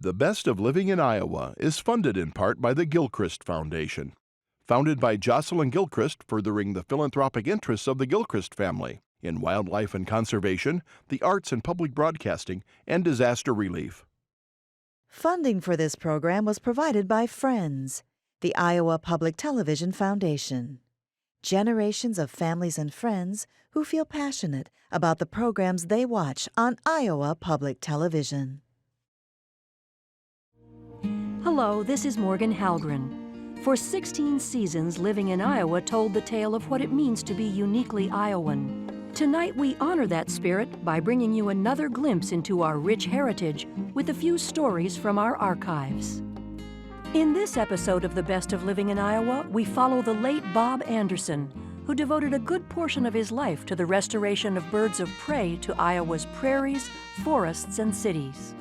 The Best of Living in Iowa is funded in part by the Gilchrist Foundation. Founded by Jocelyn Gilchrist, furthering the philanthropic interests of the Gilchrist family in wildlife and conservation, the arts and public broadcasting, and disaster relief. Funding for this program was provided by Friends, the Iowa Public Television Foundation. Generations of families and friends who feel passionate about the programs they watch on Iowa Public Television. Hello, this is Morgan Halgren. For 16 seasons, Living in Iowa told the tale of what it means to be uniquely Iowan. Tonight, we honor that spirit by bringing you another glimpse into our rich heritage with a few stories from our archives. In this episode of The Best of Living in Iowa, we follow the late Bob Anderson, who devoted a good portion of his life to the restoration of birds of prey to Iowa's prairies, forests, and cities.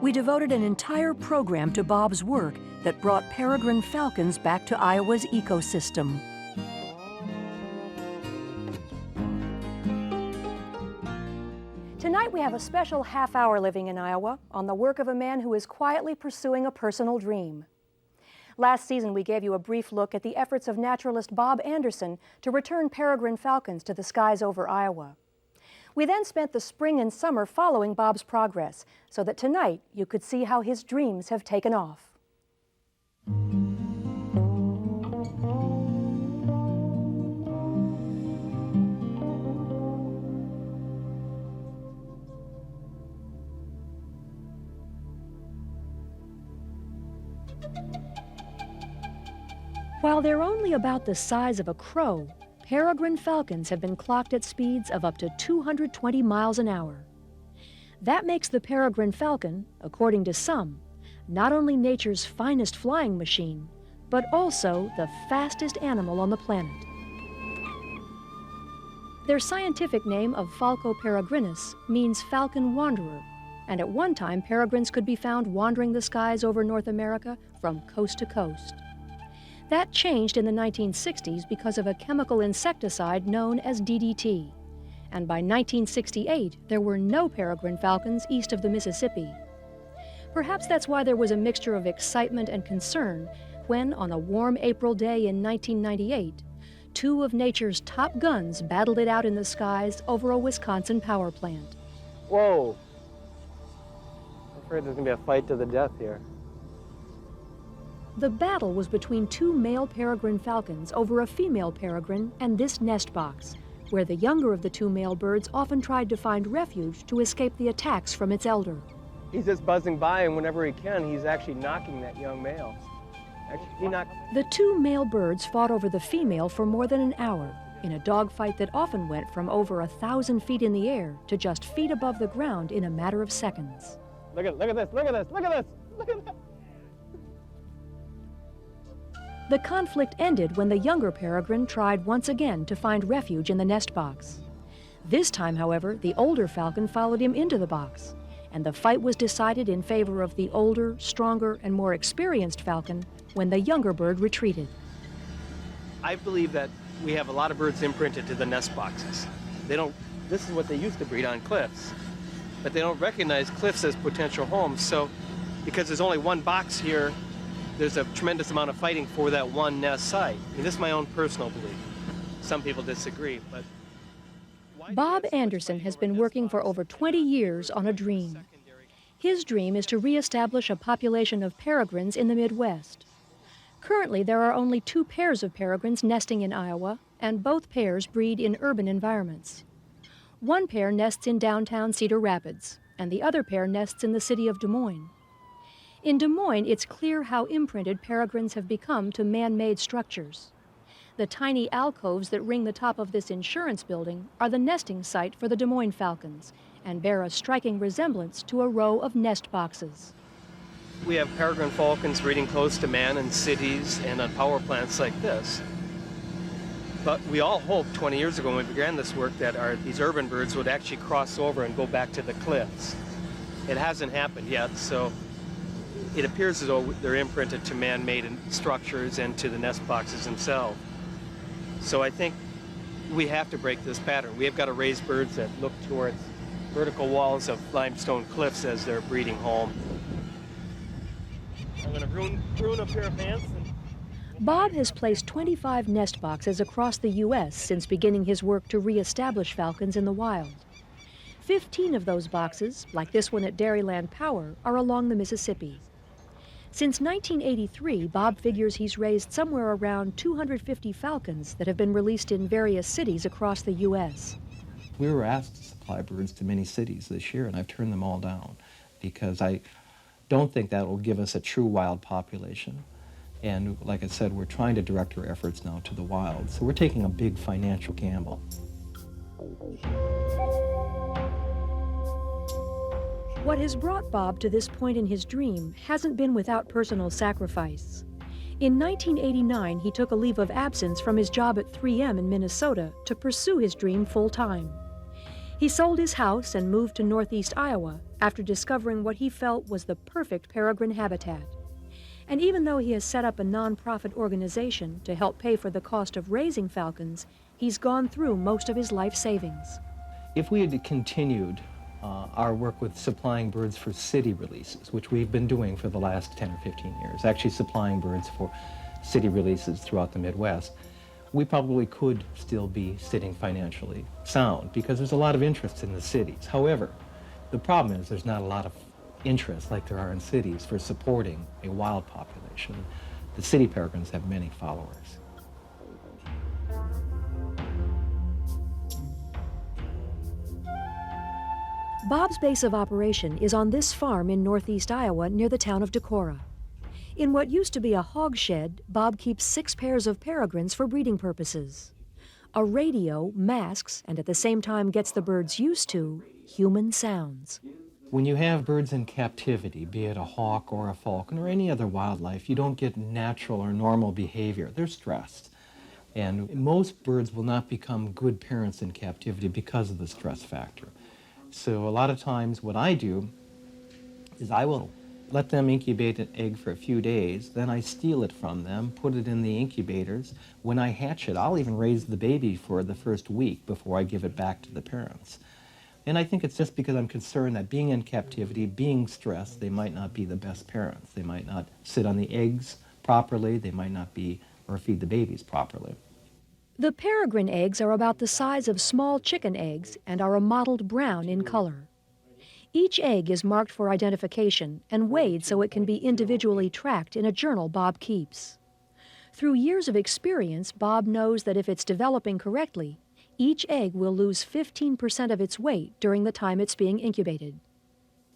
We devoted an entire program to Bob's work that brought peregrine falcons back to Iowa's ecosystem. Tonight we have a special half-hour Living in Iowa on the work of a man who is quietly pursuing a personal dream. Last season we gave you a brief look at the efforts of naturalist Bob Anderson to return peregrine falcons to the skies over Iowa. We then spent the spring and summer following Bob's progress, so that tonight you could see how his dreams have taken off. While they're only about the size of a crow, peregrine falcons have been clocked at speeds of up to 220 miles an hour. That makes the peregrine falcon, according to some, not only nature's finest flying machine, but also the fastest animal on the planet. Their scientific name of Falco peregrinus means falcon wanderer, and at one time peregrines could be found wandering the skies over North America from coast to coast. That changed in the 1960s because of a chemical insecticide known as DDT. And by 1968, there were no peregrine falcons east of the Mississippi. Perhaps that's why there was a mixture of excitement and concern when, on a warm April day in 1998, two of nature's top guns battled it out in the skies over a Wisconsin power plant. Whoa! I'm afraid there's going to be a fight to the death here. The battle was between two male peregrine falcons over a female peregrine and this nest box, where the younger of the two male birds often tried to find refuge to escape the attacks from its elder. He's just buzzing by, and whenever he can, he's actually knocking that young male. The two male birds fought over the female for more than an hour, in a dogfight that often went from over 1,000 feet in the air to just feet above the ground in a matter of seconds. Look at this, look at this, look at this, look at that. The conflict ended when the younger peregrine tried once again to find refuge in the nest box. This time, however, the older falcon followed him into the box, and the fight was decided in favor of the older, stronger, and more experienced falcon when the younger bird retreated. I believe that we have a lot of birds imprinted to the nest boxes. This is what they used to breed on cliffs, but they don't recognize cliffs as potential homes, so because there's only one box here, there's a tremendous amount of fighting for that one nest site. I mean, this is my own personal belief. Some people disagree, but... Bob Anderson has been working for over 20 years on a dream. His dream is to reestablish a population of peregrines in the Midwest. Currently, there are only 2 pairs of peregrines nesting in Iowa, and both pairs breed in urban environments. One pair nests in downtown Cedar Rapids, and the other pair nests in the city of Des Moines. In Des Moines, it's clear how imprinted peregrines have become to man-made structures. The tiny alcoves that ring the top of this insurance building are the nesting site for the Des Moines falcons and bear a striking resemblance to a row of nest boxes. We have peregrine falcons breeding close to man in cities and on power plants like this. But we all hoped 20 years ago when we began this work that these urban birds would actually cross over and go back to the cliffs. It hasn't happened yet, so it appears as though they're imprinted to man-made structures and to the nest boxes themselves. So I think we have to break this pattern. We have got to raise birds that look towards vertical walls of limestone cliffs as their breeding home. I'm going to ruin a pair of pants. Bob has placed 25 nest boxes across the U.S. since beginning his work to reestablish falcons in the wild. 15 of those boxes, like this one at Dairyland Power, are along the Mississippi. Since 1983, Bob figures he's raised somewhere around 250 falcons that have been released in various cities across the U.S. We were asked to supply birds to many cities this year, and I've turned them all down because I don't think that will give us a true wild population. And like I said, we're trying to direct our efforts now to the wild, so we're taking a big financial gamble. What has brought Bob to this point in his dream hasn't been without personal sacrifice. In 1989, he took a leave of absence from his job at 3M in Minnesota to pursue his dream full-time. He sold his house and moved to northeast Iowa after discovering what he felt was the perfect peregrine habitat. And even though he has set up a nonprofit organization to help pay for the cost of raising falcons, he's gone through most of his life savings. If we had continued our work with supplying birds for city releases, which we've been doing for the last 10 or 15 years, actually supplying birds for city releases throughout the Midwest, we probably could still be sitting financially sound because there's a lot of interest in the cities. However, the problem is there's not a lot of interest like there are in cities for supporting a wild population. The city peregrines have many followers. Bob's base of operation is on this farm in northeast Iowa near the town of Decorah. In what used to be a hog shed, Bob keeps 6 pairs of peregrines for breeding purposes. A radio masks and at the same time gets the birds used to human sounds. When you have birds in captivity, be it a hawk or a falcon or any other wildlife, you don't get natural or normal behavior. They're stressed. And most birds will not become good parents in captivity because of the stress factor. So a lot of times what I do is I will let them incubate an egg for a few days, then I steal it from them, put it in the incubators. When I hatch it, I'll even raise the baby for the first week before I give it back to the parents. And I think it's just because I'm concerned that being in captivity, being stressed, they might not be the best parents. They might not sit on the eggs properly, they might not be or feed the babies properly. The peregrine eggs are about the size of small chicken eggs and are a mottled brown in color. Each egg is marked for identification and weighed so it can be individually tracked in a journal Bob keeps. Through years of experience, Bob knows that if it's developing correctly, each egg will lose 15% of its weight during the time it's being incubated.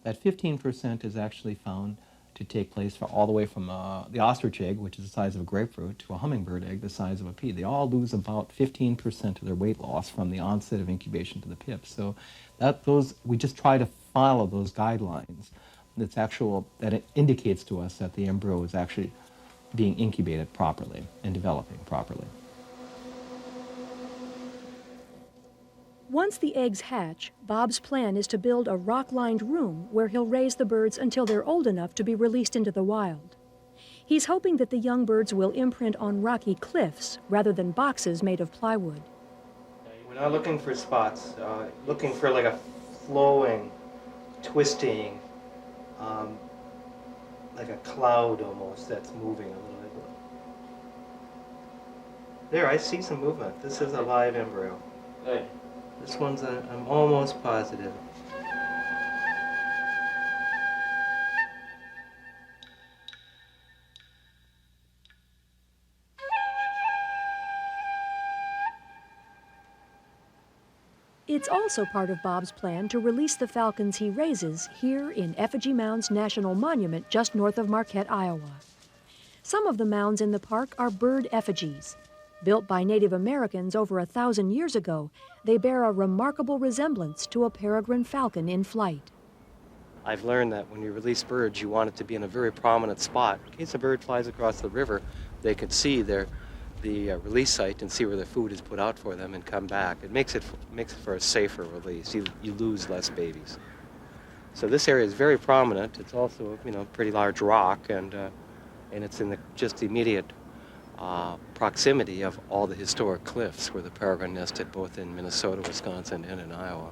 That 15% is actually found to take place for all the way from the ostrich egg, which is the size of a grapefruit, to a hummingbird egg the size of a pea. They all lose about 15% of their weight loss from the onset of incubation to the pip. So we just try to follow those guidelines. That it indicates to us that the embryo is actually being incubated properly and developing properly. Once the eggs hatch, Bob's plan is to build a rock-lined room where he'll raise the birds until they're old enough to be released into the wild. He's hoping that the young birds will imprint on rocky cliffs rather than boxes made of plywood. We're not looking for spots, looking for like a flowing, twisting, like a cloud almost that's moving a little bit. There, I see some movement. This is a live embryo. Hey. This one's, I'm almost positive. It's also part of Bob's plan to release the falcons he raises here in Effigy Mounds National Monument just north of Marquette, Iowa. Some of the mounds in the park are bird effigies. Built by Native Americans over 1,000 years ago, they bear a remarkable resemblance to a peregrine falcon in flight. I've learned that when you release birds, you want it to be in a very prominent spot. In case a bird flies across the river, they can see the release site and see where the food is put out for them and come back. It makes it for a safer release. You lose less babies. So this area is very prominent. It's also a pretty large rock, and it's in just the immediate proximity of all the historic cliffs where the peregrine nested, both in Minnesota, Wisconsin, and in Iowa.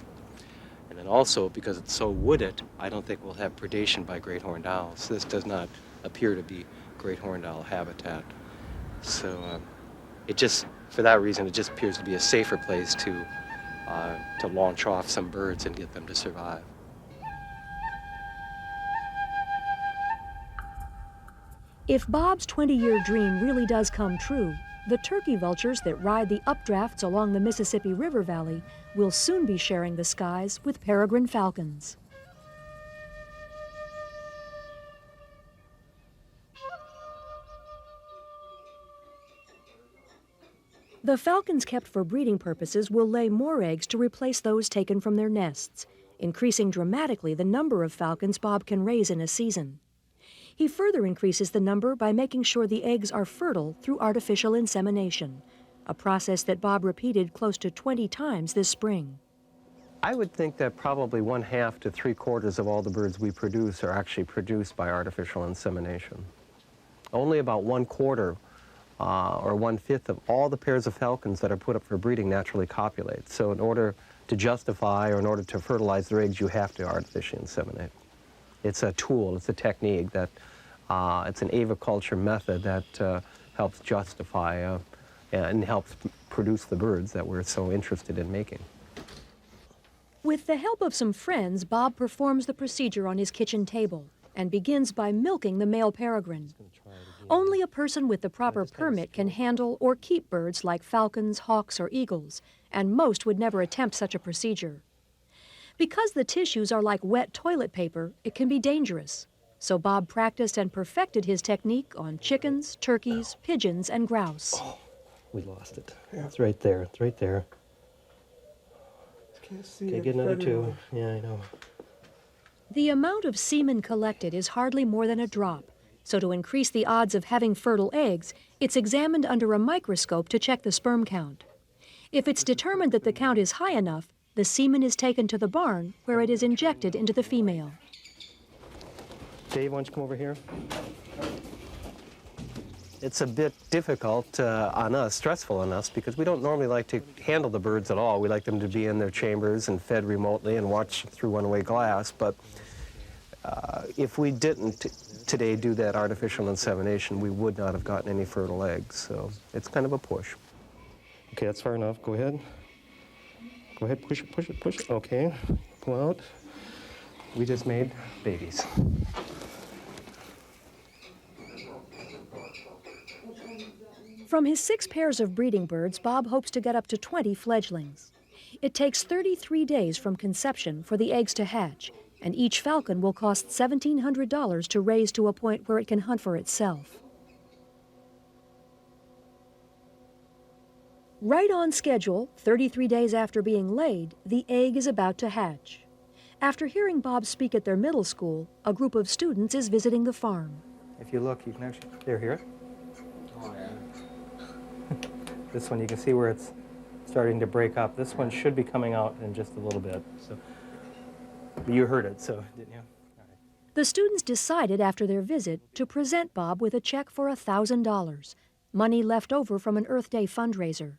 And then also, because it's so wooded, I don't think we'll have predation by great horned owls. This does not appear to be great horned owl habitat. So for that reason, it just appears to be a safer place to launch off some birds and get them to survive. If Bob's 20-year dream really does come true, the turkey vultures that ride the updrafts along the Mississippi River Valley will soon be sharing the skies with peregrine falcons. The falcons kept for breeding purposes will lay more eggs to replace those taken from their nests, increasing dramatically the number of falcons Bob can raise in a season. He further increases the number by making sure the eggs are fertile through artificial insemination, a process that Bob repeated close to 20 times this spring. I would think that probably 1/2 to 3/4 of all the birds we produce are actually produced by artificial insemination. Only about 1/4 or 1/5 of all the pairs of falcons that are put up for breeding naturally copulate. So in order to justify or in order to fertilize their eggs, you have to artificially inseminate. It's a tool, it's a technique that, it's an aviculture method that helps justify and helps produce the birds that we're so interested in making. With the help of some friends, Bob performs the procedure on his kitchen table and begins by milking the male peregrine. Only a person with the proper permit can handle or keep birds like falcons, hawks, or eagles, and most would never attempt such a procedure. Because the tissues are like wet toilet paper, it can be dangerous. So Bob practiced and perfected his technique on chickens, turkeys, pigeons, and grouse. Oh, we lost it. It's right there. It's right there. Can't see Okay, it. get another two. Yeah, I know. The amount of semen collected is hardly more than a drop. So to increase the odds of having fertile eggs, it's examined under a microscope to check the sperm count. If it's determined that the count is high enough, the semen is taken to the barn where it is injected into the female. Dave, why don't you come over here? It's a bit difficult on us, stressful on us, because we don't normally like to handle the birds at all. We like them to be in their chambers and fed remotely and watch through one-way glass. But if we didn't today do that artificial insemination, we would not have gotten any fertile eggs. So it's kind of a push. Okay, that's far enough. Go ahead. Go ahead, push it, push it, push it. Okay, pull out. We just made babies. From his 6 pairs of breeding birds, Bob hopes to get up to 20 fledglings. It takes 33 days from conception for the eggs to hatch, and each falcon will cost $1,700 to raise to a point where it can hunt for itself. Right on schedule, 33 days after being laid, the egg is about to hatch. After hearing Bob speak at their middle school, a group of students is visiting the farm. If you look, you can actually, there, hear it? Oh, yeah. This one, you can see where it's starting to break up. This one should be coming out in just a little bit. So you heard it, so didn't you? All right. The students decided after their visit to present Bob with a check for $1,000, money left over from an Earth Day fundraiser.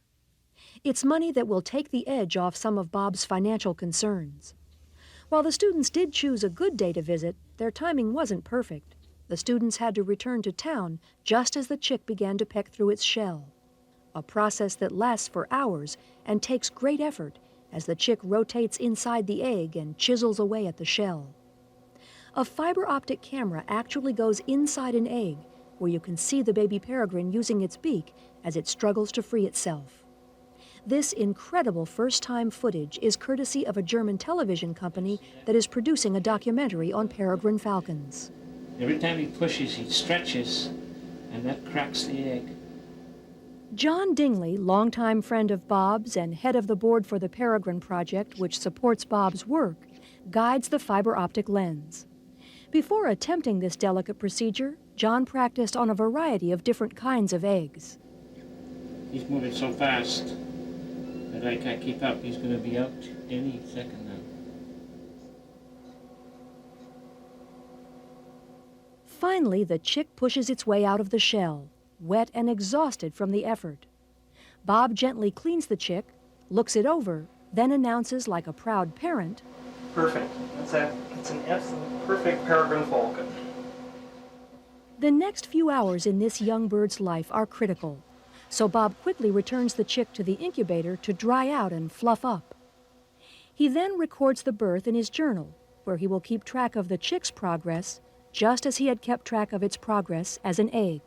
It's money that will take the edge off some of Bob's financial concerns. While the students did choose a good day to visit, their timing wasn't perfect. The students had to return to town just as the chick began to peck through its shell, a process that lasts for hours and takes great effort as the chick rotates inside the egg and chisels away at the shell. A fiber optic camera actually goes inside an egg where you can see the baby peregrine using its beak as it struggles to free itself. This incredible first-time footage is courtesy of a German television company that is producing a documentary on peregrine falcons. Every time he pushes, he stretches, and that cracks the egg. John Dingley, longtime friend of Bob's and head of the board for the Peregrine Project, which supports Bob's work, guides the fiber optic lens. Before attempting this delicate procedure, John practiced on a variety of different kinds of eggs. He's moving so fast that I can't keep up. He's going to be out any second now. Finally, the chick pushes its way out of the shell, wet and exhausted from the effort. Bob gently cleans the chick, looks it over, then announces like a proud parent, Perfect. That's an absolute perfect peregrine falcon. The next few hours in this young bird's life are critical, so Bob quickly returns the chick to the incubator to dry out and fluff up. He then records the birth in his journal, where he will keep track of the chick's progress, just as he had kept track of its progress as an egg.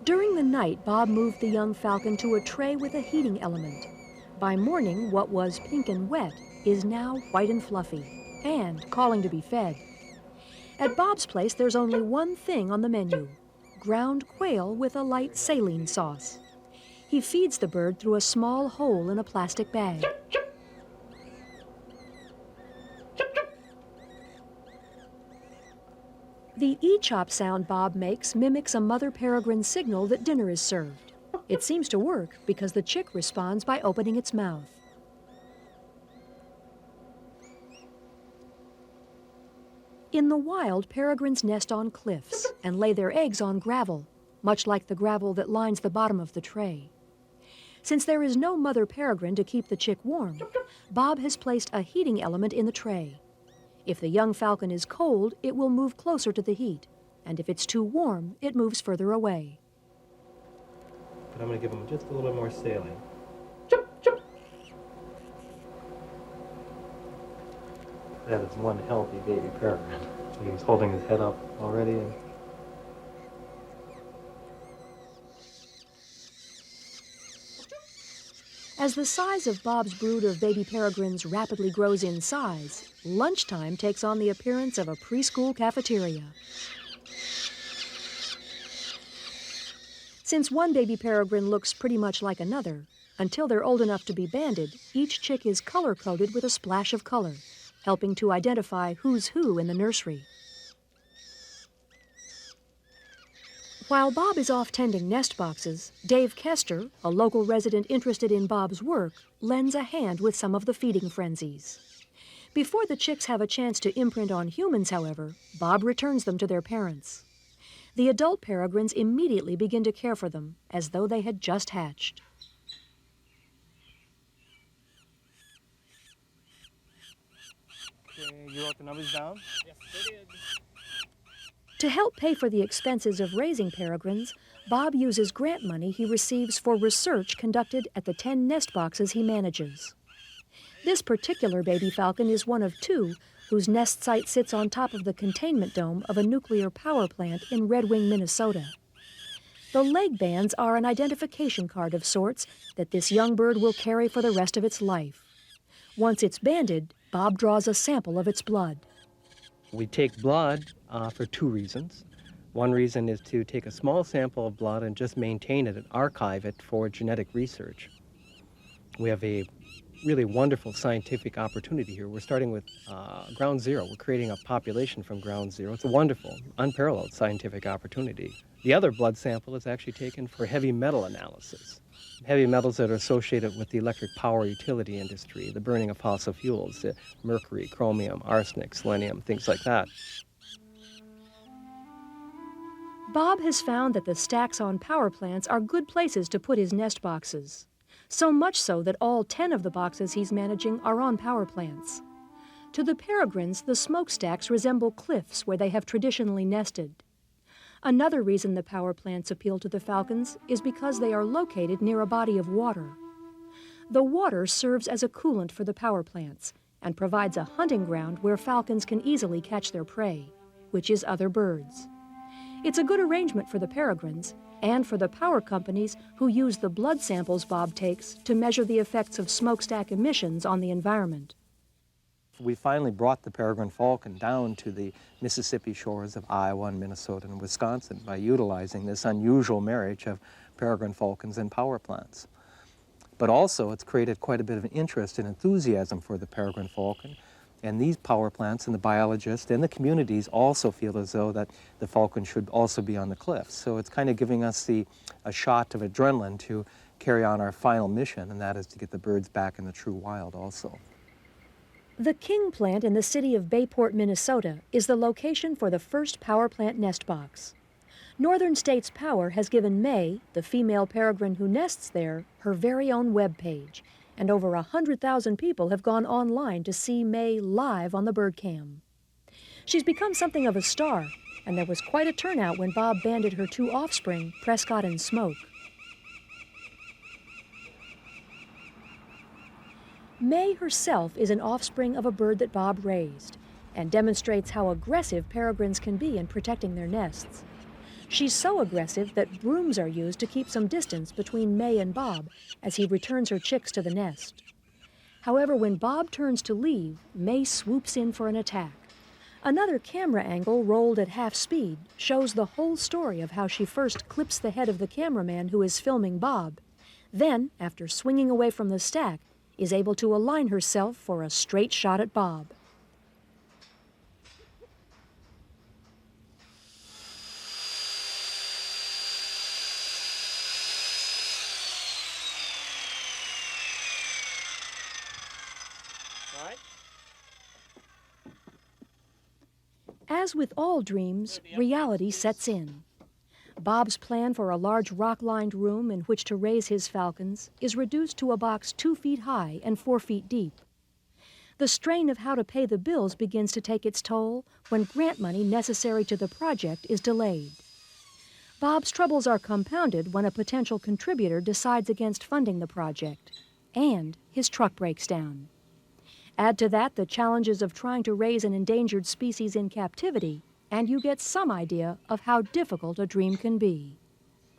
During the night, Bob moved the young falcon to a tray with a heating element. By morning, what was pink and wet is now white and fluffy, and calling to be fed. At Bob's place, there's only one thing on the menu: ground quail with a light saline sauce. He feeds the bird through a small hole in a plastic bag. The e-chop sound Bob makes mimics a mother peregrine signal that dinner is served. It seems to work because the chick responds by opening its mouth. In the wild, peregrines nest on cliffs and lay their eggs on gravel, much like the gravel that lines the bottom of the tray. Since there is no mother peregrine to keep the chick warm, Bob has placed a heating element in the tray. If the young falcon is cold, it will move closer to the heat, and if it's too warm, it moves further away. But I'm going to give him just a little bit more saline. That is one healthy baby peregrine. He's holding his head up already. And as the size of Bob's brood of baby peregrines rapidly grows in size, lunchtime takes on the appearance of a preschool cafeteria. Since one baby peregrine looks pretty much like another, until they're old enough to be banded, each chick is color-coded with a splash of color, helping to identify who's who in the nursery. While Bob is off tending nest boxes, Dave Kester, a local resident interested in Bob's work, lends a hand with some of the feeding frenzies. Before the chicks have a chance to imprint on humans, however, Bob returns them to their parents. The adult peregrines immediately begin to care for them, as though they had just hatched. okay, you wrote the numbers down? Yes, I did. To help pay for the expenses of raising peregrines, Bob uses grant money he receives for research conducted at the 10 nest boxes he manages. This particular baby falcon is one of 2 whose nest site sits on top of the containment dome of a nuclear power plant in Red Wing, Minnesota. The leg bands are an identification card of sorts that this young bird will carry for the rest of its life. Once it's banded, Bob draws a sample of its blood. We take blood for 2 reasons. One reason is to take a small sample of blood and just maintain it and archive it for genetic research. We have a really wonderful scientific opportunity here. We're starting with ground zero. We're creating a population from ground zero. It's a wonderful, unparalleled scientific opportunity. The other blood sample is actually taken for heavy metal analysis. Heavy metals that are associated with the electric power utility industry, the burning of fossil fuels, mercury, chromium, arsenic, selenium, things like that. Bob has found that the stacks on power plants are good places to put his nest boxes. So much so that all 10 of the boxes he's managing are on power plants. To the peregrines, the smokestacks resemble cliffs where they have traditionally nested. Another reason the power plants appeal to the falcons is because they are located near a body of water. The water serves as a coolant for the power plants and provides a hunting ground where falcons can easily catch their prey, which is other birds. It's a good arrangement for the peregrines and for the power companies who use the blood samples Bob takes to measure the effects of smokestack emissions on the environment. We finally brought the peregrine falcon down to the Mississippi shores of Iowa and Minnesota and Wisconsin by utilizing this unusual marriage of peregrine falcons and power plants. But also it's created quite a bit of interest and enthusiasm for the peregrine falcon. And these power plants and the biologists and the communities also feel as though that the falcon should also be on the cliffs. So it's kind of giving us a shot of adrenaline to carry on our final mission, and that is to get the birds back in the true wild also. The King plant in the city of Bayport, Minnesota, is the location for the first power plant nest box. Northern States Power has given May, the female peregrine who nests there, her very own web page, and over 100,000 people have gone online to see May live on the bird cam. She's become something of a star, and there was quite a turnout when Bob banded her 2 offspring, Prescott and Smoke. May herself is an offspring of a bird that Bob raised, and demonstrates how aggressive peregrines can be in protecting their nests. She's so aggressive that brooms are used to keep some distance between May and Bob as he returns her chicks to the nest. However, when Bob turns to leave, May swoops in for an attack. Another camera angle rolled at half speed shows the whole story of how she first clips the head of the cameraman who is filming Bob, then, after swinging away from the stack, is able to align herself for a straight shot at Bob. As with all dreams, reality sets in. Bob's plan for a large rock-lined room in which to raise his falcons is reduced to a box 2 feet high and 4 feet deep. The strain of how to pay the bills begins to take its toll when grant money necessary to the project is delayed. Bob's troubles are compounded when a potential contributor decides against funding the project, and his truck breaks down. Add to that the challenges of trying to raise an endangered species in captivity, and you get some idea of how difficult a dream can be.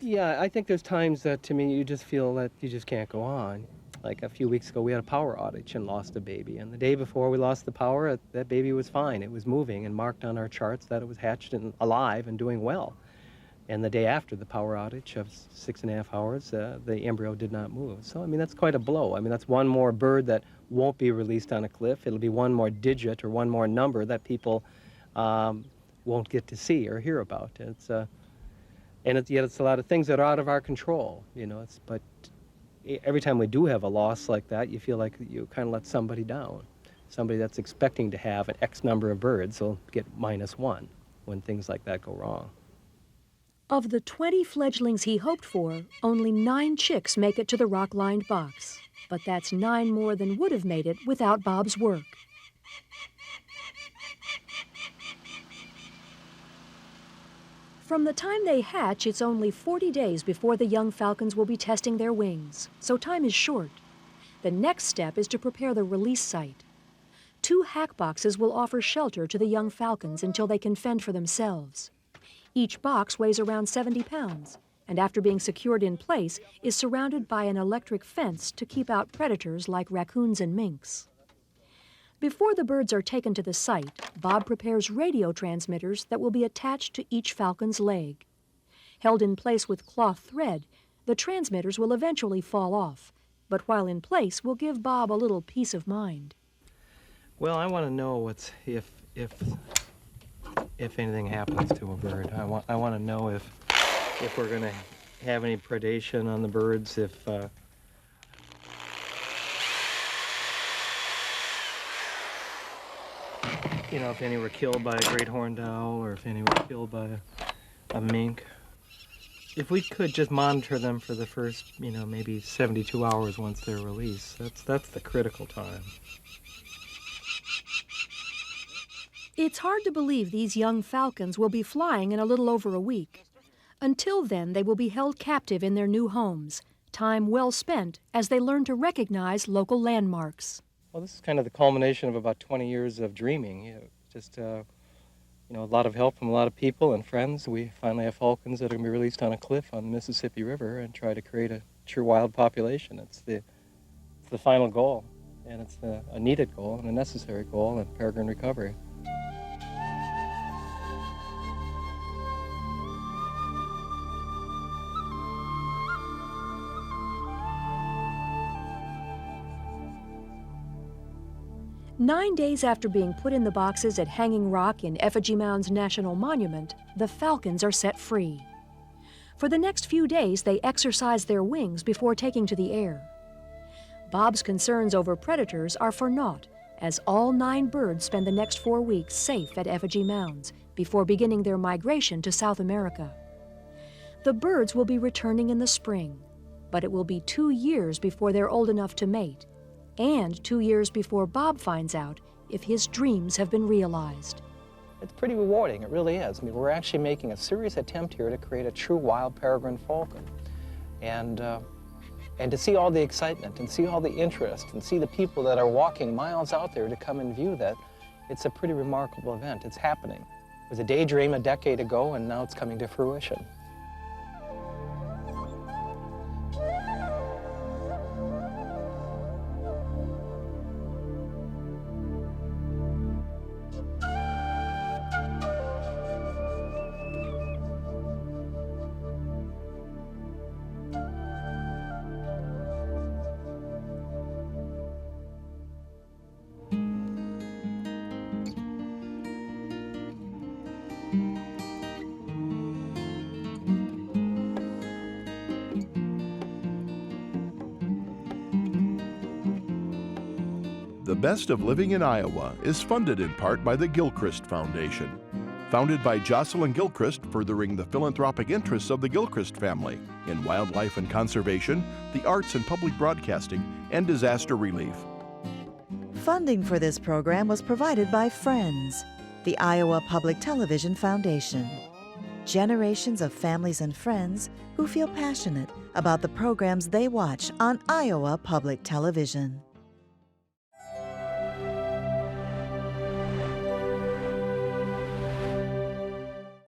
Yeah, I think there's times that, to me, you just feel that you just can't go on. Like a few weeks ago, we had a power outage and lost a baby. And the day before we lost the power, that baby was fine. It was moving and marked on our charts that it was hatched and alive and doing well. And the day after the power outage of 6.5 hours, the embryo did not move. So, I mean, that's quite a blow. I mean, that's one more bird that won't be released on a cliff. It'll be one more digit or one more number that people won't get to see or hear about. Yet it's a lot of things that are out of our control, you know. But every time we do have a loss like that, you feel like you kind of let somebody down. Somebody that's expecting to have an X number of birds will get -1 when things like that go wrong. Of the 20 fledglings he hoped for, only 9 chicks make it to the rock-lined box. But that's 9 more than would have made it without Bob's work. From the time they hatch, it's only 40 days before the young falcons will be testing their wings, so time is short. The next step is to prepare the release site. 2 hack boxes will offer shelter to the young falcons until they can fend for themselves. Each box weighs around 70 pounds, and after being secured in place, is surrounded by an electric fence to keep out predators like raccoons and minks. Before the birds are taken to the site, Bob prepares radio transmitters that will be attached to each falcon's leg. Held in place with cloth thread, the transmitters will eventually fall off, but while in place will give Bob a little peace of mind. Well, I want to know if anything happens to a bird. I want to know if we're going to have any predation on the birds, if any were killed by a great horned owl, or if any were killed by a mink. If we could just monitor them for the first, maybe 72 hours once they're released, that's the critical time. It's hard to believe these young falcons will be flying in a little over a week. Until then, they will be held captive in their new homes, time well spent as they learn to recognize local landmarks. Well, this is kind of the culmination of about 20 years of dreaming. A lot of help from a lot of people and friends. We finally have falcons that are going to be released on a cliff on the Mississippi River and try to create a true wild population. It's the final goal, and it's a needed goal and a necessary goal in peregrine recovery. Nine days after being put in the boxes at Hanging Rock in Effigy Mounds National Monument, the falcons are set free. For the next few days, they exercise their wings before taking to the air. Bob's concerns over predators are for naught, as all 9 birds spend the next 4 weeks safe at Effigy Mounds before beginning their migration to South America. The birds will be returning in the spring. But it will be 2 years before they're old enough to mate, and 2 years before Bob finds out if his dreams have been realized. It's pretty rewarding, it really is. I mean, we're actually making a serious attempt here to create a true wild peregrine falcon. And to see all the excitement, and see all the interest, and see the people that are walking miles out there to come and view that, it's a pretty remarkable event. It's happening. It was a daydream a decade ago, and now it's coming to fruition. The Best of Living in Iowa is funded in part by the Gilchrist Foundation. Founded by Jocelyn Gilchrist, furthering the philanthropic interests of the Gilchrist family in wildlife and conservation, the arts and public broadcasting, and disaster relief. Funding for this program was provided by Friends, the Iowa Public Television Foundation. Generations of families and friends who feel passionate about the programs they watch on Iowa Public Television.